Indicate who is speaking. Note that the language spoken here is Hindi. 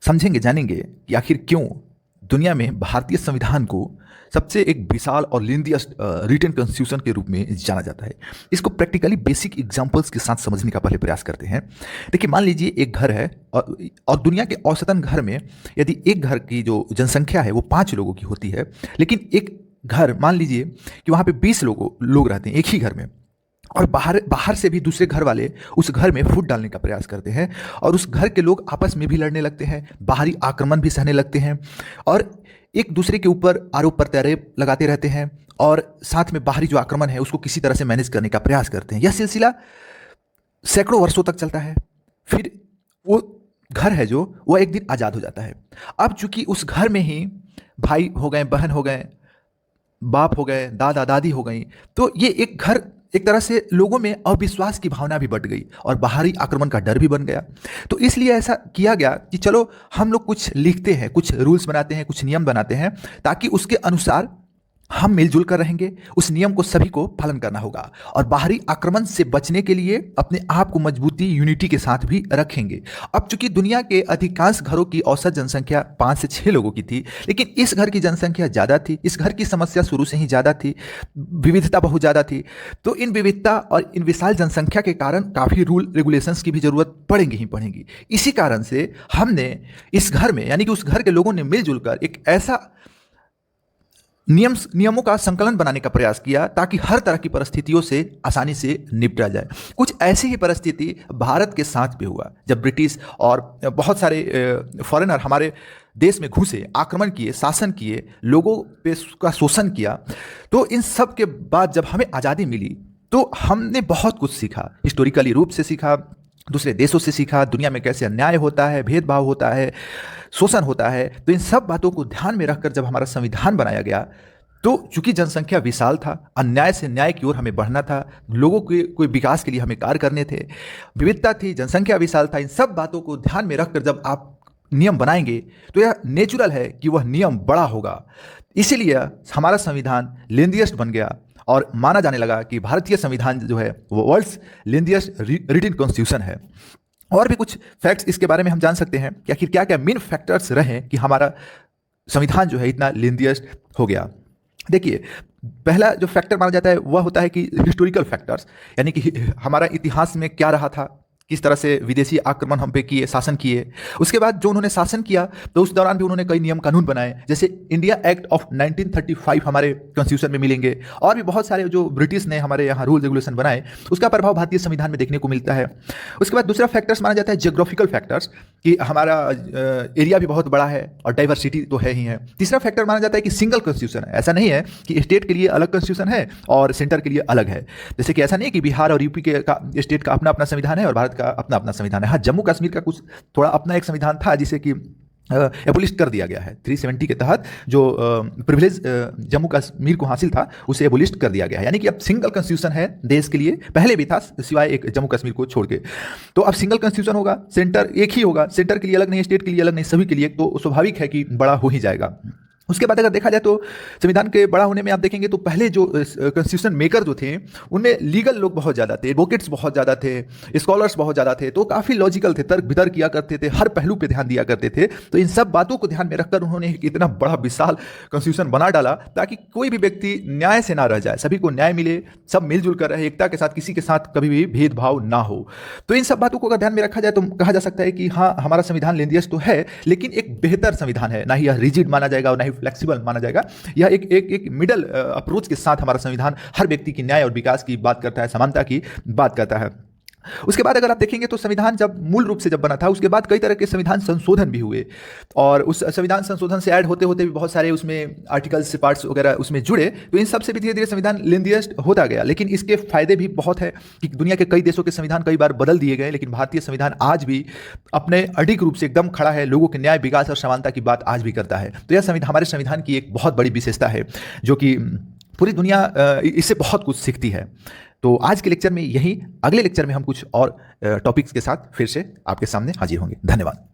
Speaker 1: समझेंगे, जानेंगे कि आखिर क्यों दुनिया में भारतीय संविधान को सबसे एक विशाल और लेंथीएस्ट रिटन कॉन्स्टिट्यूशन के रूप में जाना जाता है। इसको प्रैक्टिकली बेसिक एग्जांपल्स के साथ समझने का पहले प्रयास करते हैं। देखिए, मान लीजिए एक घर है और दुनिया के औसतन घर में यदि एक घर की जो जनसंख्या है वो 5 लोगों की होती है, लेकिन एक घर मान लीजिए कि वहाँ पे 20 लोग रहते हैं एक ही घर में, और बाहर से भी दूसरे घर वाले उस घर में फूट डालने का प्रयास करते हैं और उस घर के लोग आपस में भी लड़ने लगते हैं, बाहरी आक्रमण भी सहने लगते हैं और एक दूसरे के ऊपर आरोप प्रत्यारोप लगाते रहते हैं और साथ में बाहरी जो आक्रमण है उसको किसी तरह से मैनेज करने का प्रयास करते हैं। यह सिलसिला सैकड़ों वर्षों तक चलता है। फिर वो घर है जो वह एक दिन आज़ाद हो जाता है। अब चूंकि उस घर में ही भाई हो गए, बहन हो गए, बाप हो गए, दादा दादी हो गई, तो ये एक घर एक तरह से लोगों में अविश्वास की भावना भी बढ़ गई और बाहरी आक्रमण का डर भी बन गया। तो इसलिए ऐसा किया गया कि चलो हम लोग कुछ लिखते हैं, कुछ रूल्स बनाते हैं, कुछ नियम बनाते हैं ताकि उसके अनुसार हम मिलजुल कर रहेंगे। उस नियम को सभी को पालन करना होगा और बाहरी आक्रमण से बचने के लिए अपने आप को मजबूती यूनिटी के साथ भी रखेंगे। अब चूंकि दुनिया के अधिकांश घरों की औसत जनसंख्या 5 से 6 लोगों की थी, लेकिन इस घर की जनसंख्या ज़्यादा थी, इस घर की समस्या शुरू से ही ज़्यादा थी, विविधता बहुत ज़्यादा थी। तो इन विविधता और इन विशाल जनसंख्या के कारण काफ़ी रूल रेगुलेशंस की भी ज़रूरत पड़ेंगी ही पड़ेंगी। इसी कारण से हमने इस घर में यानी कि उस घर के लोगों ने मिलजुल कर एक ऐसा नियमों का संकलन बनाने का प्रयास किया ताकि हर तरह की परिस्थितियों से आसानी से निपटा जाए। कुछ ऐसी ही परिस्थिति भारत के साथ भी हुआ जब ब्रिटिश और बहुत सारे फॉरेनर हमारे देश में घुसे, आक्रमण किए, शासन किए, लोगों पे का शोषण किया। तो इन सब के बाद जब हमें आज़ादी मिली तो हमने बहुत कुछ सीखा, हिस्टोरिकली रूप से सीखा, दूसरे देशों से सीखा, दुनिया में कैसे अन्याय होता है, भेदभाव होता है, शोषण होता है। तो इन सब बातों को ध्यान में रखकर जब हमारा संविधान बनाया गया तो चूंकि जनसंख्या विशाल था, अन्याय से न्याय की ओर हमें बढ़ना था, लोगों के कोई विकास के लिए हमें कार्य करने थे, विविधता थी, जनसंख्या विशाल था, इन सब बातों को ध्यान में रखकर जब आप नियम बनाएंगे तो यह नेचुरल है कि वह नियम बड़ा होगा। इसीलिए हमारा संविधान लेंथीएस्ट बन गया और माना जाने लगा कि भारतीय संविधान जो है वो वर्ल्ड्स लेंथीएस्ट रिटन कॉन्स्टिट्यूशन है। और भी कुछ फैक्ट्स इसके बारे में हम जान सकते हैं कि आखिर क्या क्या मेन फैक्टर्स रहे कि हमारा संविधान जो है इतना लेंथीएस्ट हो गया। देखिए, पहला जो फैक्टर माना जाता है वह होता है कि हिस्टोरिकल फैक्टर्स, यानी कि हमारा इतिहास में क्या रहा था, किस तरह से विदेशी आक्रमण हम पे किए, शासन किए। उसके बाद जो उन्होंने शासन किया तो उस दौरान भी उन्होंने कई नियम कानून बनाए, जैसे इंडिया एक्ट ऑफ 1935 हमारे कॉन्स्टिट्यूशन में मिलेंगे और भी बहुत सारे जो ब्रिटिश ने हमारे यहाँ रूल रेगुलेशन बनाए उसका प्रभाव भारतीय संविधान में देखने को मिलता है। उसके बाद दूसरा फैक्टर्स माना जाता है जियोग्राफिकल फैक्टर्स, कि हमारा एरिया भी बहुत बड़ा है और डाइवर्सिटी तो है ही है। तीसरा फैक्टर माना जाता है कि सिंगल कॉन्स्टिट्यूशन है, ऐसा नहीं है कि स्टेट के लिए अलग कॉन्स्टिट्यूशन है और सेंटर के लिए अलग है। जैसे कि ऐसा नहीं कि बिहार और यूपी के स्टेट का अपना अपना संविधान है और भारत का अपना अपना संविधान है। हाँ, जम्मू कश्मीर का कुछ थोड़ा अपना एक संविधान था जिसे कि एबोलिश कर दिया गया है। 370 के तहत जो प्रिविलेज जम्मू कश्मीर को हासिल था उसे एबोलिश कर दिया गया है, यानी कि अब सिंगल कॉन्स्टिट्यूशन है देश के लिए, पहले भी था सिवाय एक जम्मू कश्मीर को छोड़ के। तो अब सिंगल कॉन्स्टिट्यूशन होगा, सेंटर एक ही होगा, सेंटर के लिए अलग नहीं, स्टेट के लिए अलग नहीं, सभी के लिए, तो स्वाभाविक है कि बड़ा हो ही जाएगा। उसके बाद अगर देखा जाए तो संविधान के बड़ा होने में आप देखेंगे तो पहले जो कॉन्स्टिट्यूशन मेकर जो थे उनमें लीगल लोग बहुत ज़्यादा थे, एडवोकेट्स बहुत ज़्यादा थे, स्कॉलर्स बहुत ज़्यादा थे, तो काफ़ी लॉजिकल थे, तर्क वितर्क किया करते थे, हर पहलू पे ध्यान दिया करते थे। तो इन सब बातों को ध्यान में रखकर उन्होंने एक इतना बड़ा विशाल कॉन्स्टिट्यूशन बना डाला ताकि कोई भी व्यक्ति न्याय से ना रह जाए, सभी को न्याय मिले, सब मिलजुल कर रहे, एकता के साथ, किसी के साथ कभी भी भेदभाव ना हो। तो इन सब बातों को अगर ध्यान में रखा जाए तो कहा जा सकता है कि हाँ, हमारा संविधान लेंथीएस्ट तो है लेकिन एक बेहतर संविधान है, ना ही यह रिजिड माना जाएगा और ना ही फ्लेक्सिबल माना जाएगा। यह एक मिडल अप्रोच के साथ हमारा संविधान हर व्यक्ति की न्याय और विकास की बात करता है, समानता की बात करता है। उसके बाद अगर आप देखेंगे तो संविधान जब मूल रूप से जब बना था उसके बाद कई तरह के संविधान संशोधन भी हुए और उस संविधान संशोधन से ऐड होते होते भी बहुत सारे उसमें आर्टिकल्स से पार्ट्स वगैरह उसमें जुड़े। तो इन सब से भी धीरे धीरे संविधान लेंथीएस्ट होता गया, लेकिन इसके फायदे भी बहुत है कि दुनिया के कई देशों के संविधान कई बार बदल दिए गए, लेकिन भारतीय संविधान आज भी अपने अडिग रूप से एकदम खड़ा है, लोगों के न्याय, विकास और समानता की बात आज भी करता है। तो यह संविधान हमारे संविधान की एक बहुत बड़ी विशेषता है जो कि पूरी दुनिया इससे बहुत कुछ सीखती है। तो आज के लेक्चर में यही, अगले लेक्चर में हम कुछ और टॉपिक्स के साथ फिर से आपके सामने हाजिर होंगे। धन्यवाद।